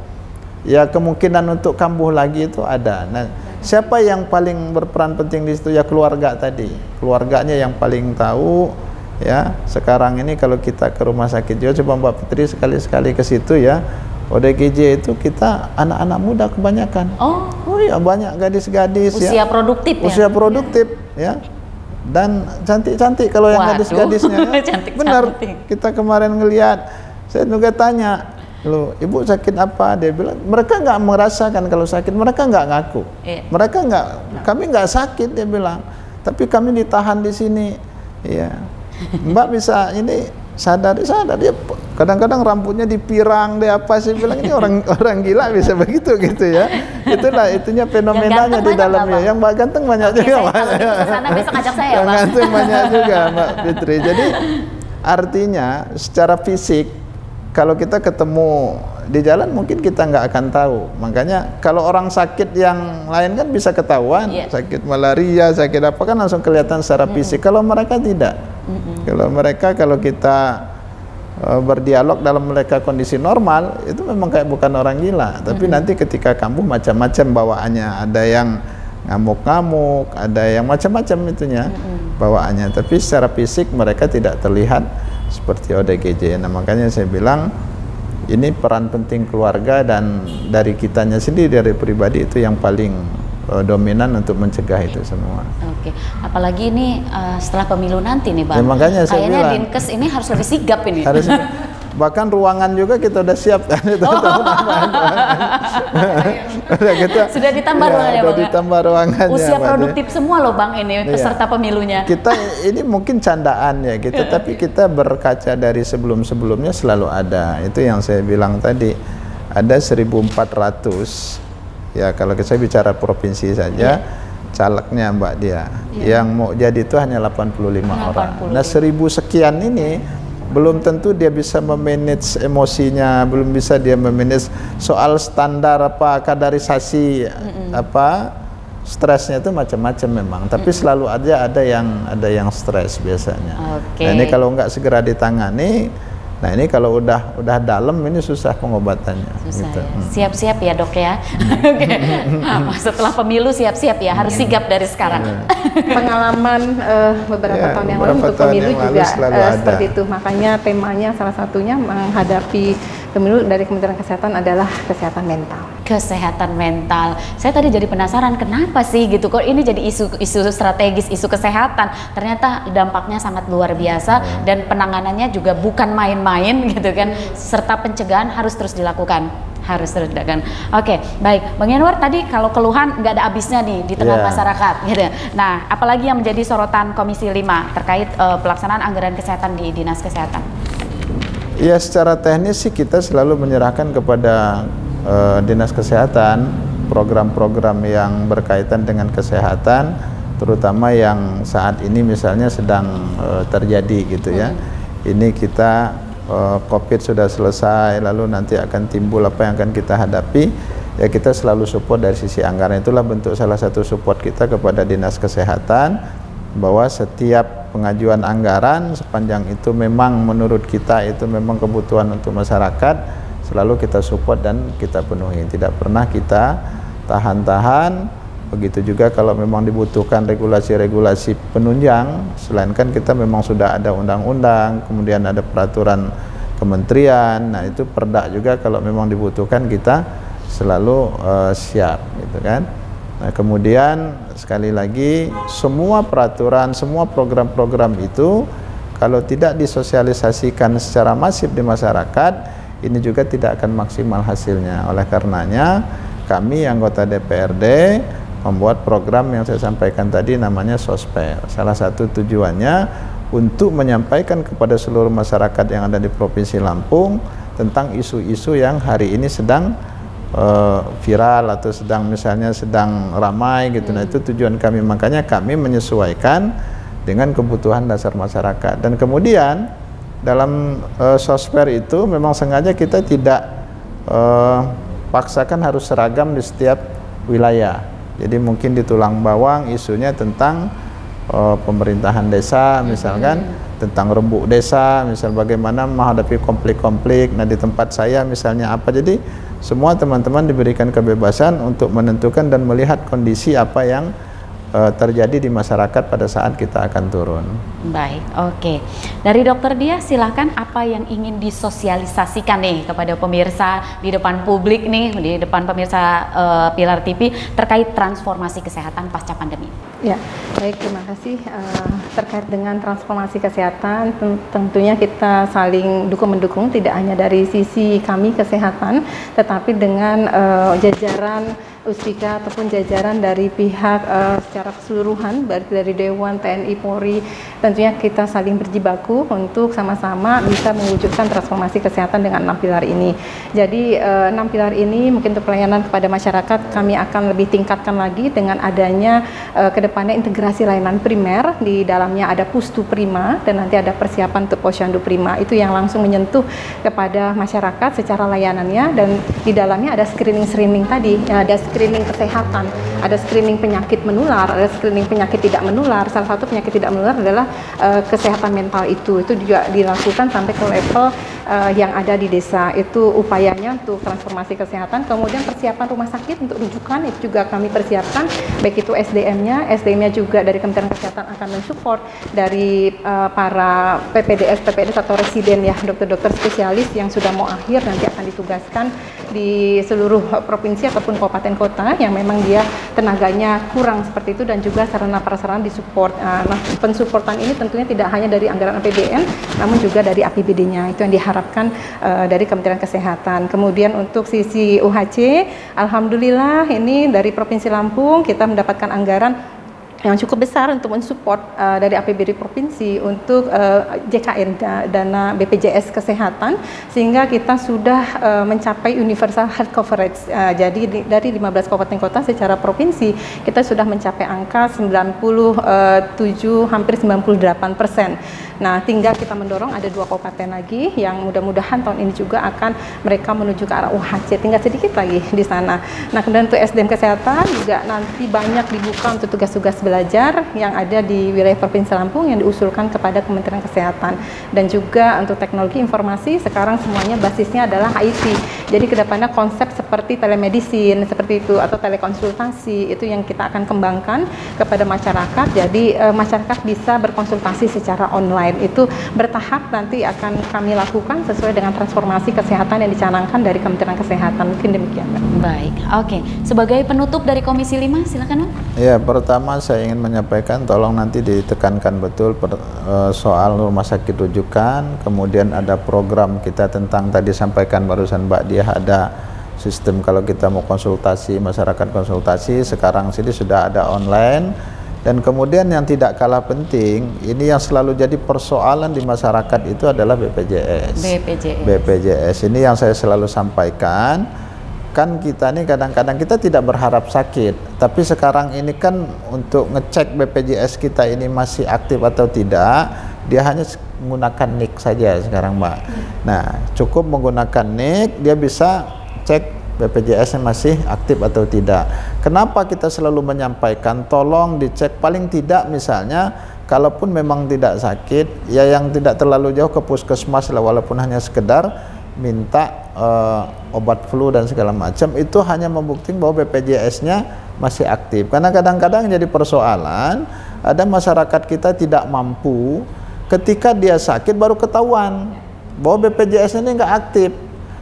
ya kemungkinan untuk kambuh lagi itu ada. Nah, siapa yang paling berperan penting di situ? Ya keluarga tadi, keluarganya yang paling tahu ya. Sekarang ini kalau kita ke rumah sakit jiwa, coba Mbak Fitri sekali-sekali ke situ ya. ODGJ itu kita anak-anak muda kebanyakan. Oh ya, banyak gadis-gadis usia produktif ya. Usia produktif ya. Dan cantik-cantik kalau yang gadis-gadisnya ya. Benar, kita kemarin ngelihat, saya juga tanya, loh ibu sakit apa? Dia bilang mereka nggak merasakan kalau sakit, mereka nggak ngaku, mereka nggak, kami nggak sakit, dia bilang, tapi kami ditahan di sini. Ya, Mbak bisa ini sadar dia kadang-kadang rambutnya dipirang, dia apa sih, bilang ini orang gila bisa begitu gitu ya. Itulah itunya fenomenanya di dalamnya. Yang Mbak ganteng banyak juga, Mbak. Sana besok ajak saya, yang ganteng banyak juga Mbak Fitri. Jadi artinya secara fisik kalau kita ketemu di jalan mungkin kita nggak akan tahu. Makanya kalau orang sakit yang lain kan bisa ketahuan, sakit malaria, sakit apa kan langsung kelihatan secara fisik. Kalau mereka tidak. Kalau kita berdialog dalam mereka kondisi normal, itu memang kayak bukan orang gila. Tapi nanti ketika kambuh macam-macam bawaannya, ada yang ngamuk-ngamuk, ada yang macam-macam itunya bawaannya. Tapi secara fisik mereka tidak terlihat seperti ODGJ. Nah, makanya saya bilang ini peran penting keluarga dan dari kitanya sendiri, dari pribadi itu yang paling dominan untuk mencegah itu semua. Oke, apalagi ini setelah pemilu nanti nih Bang. Ya, makanya saya kayaknya bilang, Dinkes ini harus lebih sigap ini. Harus, bahkan ruangan juga kita udah siapkan. Sudah ditambah ya, ruangannya Bang. ditambah ruangannya. Usia produktif semua loh Bang ini peserta pemilunya. Kita ini mungkin candaan ya kita, tapi kita berkaca dari sebelum-sebelumnya selalu ada. Itu yang saya bilang tadi, ada 1.400 ya kalau saya bicara provinsi saja. Calegnya Mbak Dia yang mau jadi itu hanya 85 orang. Nah 1.000 sekian ini belum tentu dia bisa memanage emosinya, belum bisa dia memanage soal standar apa kadarisasi apa stresnya itu macam-macam memang. Tapi selalu ada yang stres biasanya. Nah ini kalau nggak segera ditangani, nah ini kalau udah dalam ini susah pengobatannya. Susah gitu. Siap-siap ya dok ya. Setelah pemilu siap-siap ya, harus sigap dari sekarang. Pengalaman beberapa tahun yang lalu untuk pemilu juga seperti itu. Makanya temanya salah satunya menghadapi pemilu dari Kementerian Kesehatan adalah kesehatan mental. Kesehatan mental. Saya tadi jadi penasaran kenapa sih gitu kok ini jadi isu strategis, isu kesehatan. Ternyata dampaknya sangat luar biasa dan penanganannya juga bukan main-main gitu kan. Serta pencegahan harus terus dilakukan. Oke, baik. Bang Yanwar tadi kalau keluhan nggak ada habisnya nih di tengah masyarakat gitu. Nah, apalagi yang menjadi sorotan Komisi 5 terkait pelaksanaan anggaran kesehatan di Dinas Kesehatan? Ya, secara teknis sih kita selalu menyerahkan kepada Dinas Kesehatan program-program yang berkaitan dengan kesehatan, terutama yang saat ini misalnya sedang terjadi gitu ya. Ini kita COVID sudah selesai, lalu nanti akan timbul apa yang akan kita hadapi, ya kita selalu support dari sisi anggaran. Itulah bentuk salah satu support kita kepada Dinas Kesehatan, bahwa setiap pengajuan anggaran sepanjang itu memang menurut kita itu memang kebutuhan untuk masyarakat, selalu kita support dan kita penuhi, tidak pernah kita tahan-tahan. Begitu juga kalau memang dibutuhkan regulasi-regulasi penunjang, selain kan kita memang sudah ada undang-undang, kemudian ada peraturan kementerian, nah itu perda juga kalau memang dibutuhkan kita selalu siap gitu kan. Nah kemudian sekali lagi semua peraturan, semua program-program itu kalau tidak disosialisasikan secara masif di masyarakat, ini juga tidak akan maksimal hasilnya. Oleh karenanya kami anggota DPRD membuat program yang saya sampaikan tadi namanya Sosper. Salah satu tujuannya untuk menyampaikan kepada seluruh masyarakat yang ada di Provinsi Lampung tentang isu-isu yang hari ini sedang viral atau sedang misalnya sedang ramai gitu. Nah itu tujuan kami, makanya kami menyesuaikan dengan kebutuhan dasar masyarakat. Dan kemudian dalam Sosper itu memang sengaja kita tidak paksakan harus seragam di setiap wilayah. Jadi mungkin di Tulang Bawang isunya tentang pemerintahan desa misalkan, tentang rembuk desa, misal bagaimana menghadapi konflik-konflik. Nah di tempat saya misalnya apa, jadi semua teman-teman diberikan kebebasan untuk menentukan dan melihat kondisi apa yang terjadi di masyarakat pada saat kita akan turun. Baik, oke. Dari Dokter Dia silakan apa yang ingin disosialisasikan nih kepada pemirsa di depan publik nih, di depan pemirsa Pilar TV terkait transformasi kesehatan pasca pandemi. Ya, baik, terima kasih. Terkait dengan transformasi kesehatan, tentunya kita saling dukung-mendukung, tidak hanya dari sisi kami kesehatan, tetapi dengan jajaran Uspika ataupun jajaran dari pihak secara keseluruhan, baik dari Dewan, TNI, Polri, tentunya kita saling berjibaku untuk sama-sama bisa mewujudkan transformasi kesehatan dengan 6 pilar ini. Jadi 6 pilar ini mungkin untuk pelayanan kepada masyarakat kami akan lebih tingkatkan lagi dengan adanya kedepannya integrasi layanan primer, di dalamnya ada Pustu Prima dan nanti ada persiapan untuk Posyandu Prima, itu yang langsung menyentuh kepada masyarakat secara layanannya, dan di dalamnya ada screening tadi, ada screening kesehatan, ada screening penyakit menular, ada screening penyakit tidak menular. Salah satu penyakit tidak menular adalah kesehatan mental, itu juga dilakukan sampai ke level yang ada di desa. Itu upayanya untuk transformasi kesehatan. Kemudian persiapan rumah sakit untuk rujukan itu juga kami persiapkan, baik itu SDM-nya juga dari Kementerian Kesehatan akan mensupport dari para PPDS atau residen ya, dokter-dokter spesialis yang sudah mau akhir nanti akan ditugaskan di seluruh provinsi ataupun kabupaten kota yang memang dia tenaganya kurang seperti itu, dan juga sarana prasarana disupport. Nah, pensupportan ini tentunya tidak hanya dari anggaran APBN, namun juga dari APBD-nya. Itu yang diharapkan dari Kementerian Kesehatan. Kemudian untuk sisi UHC, alhamdulillah ini dari Provinsi Lampung kita mendapatkan anggaran yang cukup besar untuk mensupport dari APBD provinsi untuk JKN, dana BPJS Kesehatan, sehingga kita sudah mencapai universal health coverage. Jadi dari 15 kabupaten kota secara provinsi kita sudah mencapai angka 97, hampir 98%. Nah, tinggal kita mendorong ada 2 kabupaten lagi yang mudah-mudahan tahun ini juga akan mereka menuju ke arah UHC, tinggal sedikit lagi di sana. Nah, kemudian untuk SDM Kesehatan juga nanti banyak dibuka untuk tugas-tugas belajar yang ada di wilayah Provinsi Lampung yang diusulkan kepada Kementerian Kesehatan. Dan juga untuk teknologi informasi sekarang semuanya basisnya adalah IT. Jadi kedepannya konsep seperti telemedicine seperti itu atau telekonsultasi itu yang kita akan kembangkan kepada masyarakat. Jadi masyarakat bisa berkonsultasi secara online. Itu bertahap nanti akan kami lakukan sesuai dengan transformasi kesehatan yang dicanangkan dari Kementerian Kesehatan. Mungkin demikian, Mbak. Baik, oke. Sebagai penutup dari Komisi 5, silakan, Bang. Ya, pertama saya ingin menyampaikan tolong nanti ditekankan betul soal rumah sakit rujukan, kemudian ada program kita tentang tadi sampaikan barusan Mbak Diah, ada sistem kalau kita mau konsultasi, masyarakat konsultasi, sekarang sini sudah ada online. Dan kemudian yang tidak kalah penting, ini yang selalu jadi persoalan di masyarakat itu adalah BPJS. BPJS ini yang saya selalu sampaikan. Kan kita nih kadang-kadang kita tidak berharap sakit, tapi sekarang ini kan untuk ngecek BPJS kita ini masih aktif atau tidak, dia hanya menggunakan NIK saja sekarang, Mbak. Nah, cukup menggunakan NIK, dia bisa cek BPJS-nya masih aktif atau tidak. Kenapa kita selalu menyampaikan tolong dicek paling tidak, misalnya kalaupun memang tidak sakit, ya yang tidak terlalu jauh ke puskesmas lah, walaupun hanya sekedar minta obat flu dan segala macam, itu hanya membuktikan bahwa BPJS-nya masih aktif. Karena kadang-kadang jadi persoalan, ada masyarakat kita tidak mampu, ketika dia sakit baru ketahuan bahwa BPJS ini nggak aktif.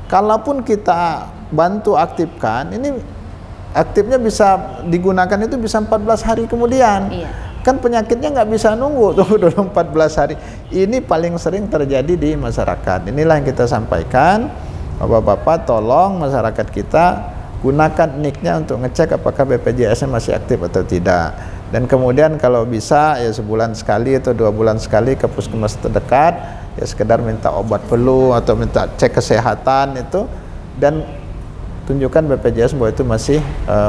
Kalaupun kita bantu aktifkan, ini aktifnya bisa digunakan itu bisa 14 hari kemudian. Iya. Kan penyakitnya nggak bisa nunggu tuh dulu 14 hari. Ini paling sering terjadi di masyarakat. Inilah yang kita sampaikan, Bapak-bapak tolong masyarakat kita gunakan NIK-nya untuk ngecek apakah BPJS-nya masih aktif atau tidak. Dan kemudian kalau bisa ya sebulan sekali atau 2 bulan sekali ke puskesmas terdekat, ya sekedar minta obat flu atau minta cek kesehatan itu, dan tunjukkan BPJS bahwa itu masih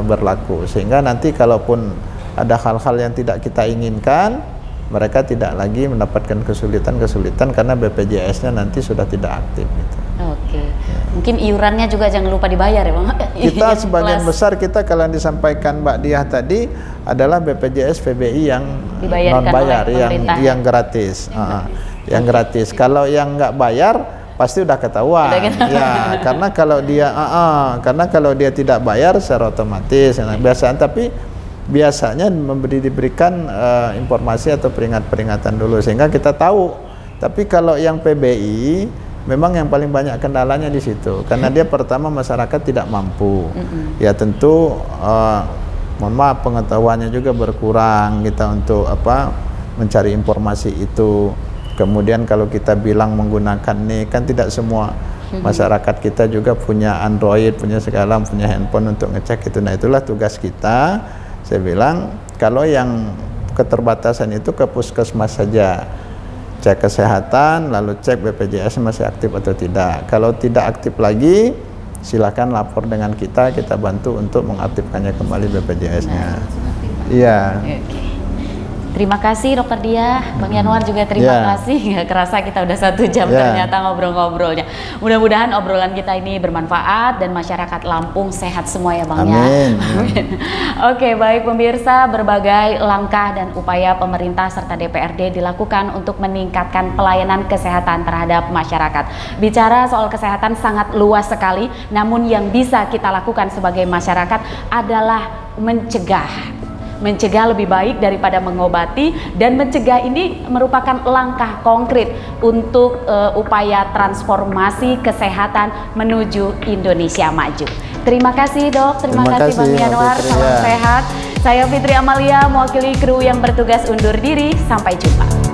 berlaku, sehingga nanti kalaupun ada hal-hal yang tidak kita inginkan, mereka tidak lagi mendapatkan kesulitan-kesulitan karena BPJS-nya nanti sudah tidak aktif gitu. Oke. Mungkin iurannya juga jangan lupa dibayar ya, Bang. Kita sebagian besar kita kalau yang disampaikan Mbak Diah tadi adalah BPJS PBI yang non bayar, yang gratis. Yang gratis. Kalau yang nggak bayar pasti udah ketahuan. Ya, karena kalau dia tidak bayar secara otomatis tapi biasanya diberikan informasi atau peringatan dulu sehingga kita tahu. Tapi kalau yang PBI memang yang paling banyak kendalanya di situ, karena dia pertama masyarakat tidak mampu. Ya tentu mohon maaf pengetahuannya juga berkurang kita untuk mencari informasi itu. Kemudian kalau kita bilang menggunakan nih, kan tidak semua masyarakat kita juga punya Android, punya segala, punya handphone untuk ngecek itu. Nah itulah tugas kita. Saya bilang kalau yang keterbatasan itu ke puskesmas saja, cek kesehatan, lalu cek BPJS masih aktif atau tidak. Kalau tidak aktif lagi, silakan lapor dengan kita bantu untuk mengaktifkannya kembali BPJS-nya. Iya. Terima kasih Dokter Diah, Bang Yanwar juga terima kasih. Nggak kerasa kita udah 1 jam ternyata ngobrol-ngobrolnya. Mudah-mudahan obrolan kita ini bermanfaat dan masyarakat Lampung sehat semua ya Bang. Amin. Oke, baik pemirsa, berbagai langkah dan upaya pemerintah serta DPRD dilakukan untuk meningkatkan pelayanan kesehatan terhadap masyarakat. Bicara soal kesehatan sangat luas sekali, namun yang bisa kita lakukan sebagai masyarakat adalah mencegah mencegah lebih baik daripada mengobati, dan mencegah ini merupakan langkah konkret untuk upaya transformasi kesehatan menuju Indonesia maju. Terima kasih Dok, terima kasih Bang Yanwar, salam sehat. Saya Fitri Amalia, mewakili kru yang bertugas undur diri, sampai jumpa.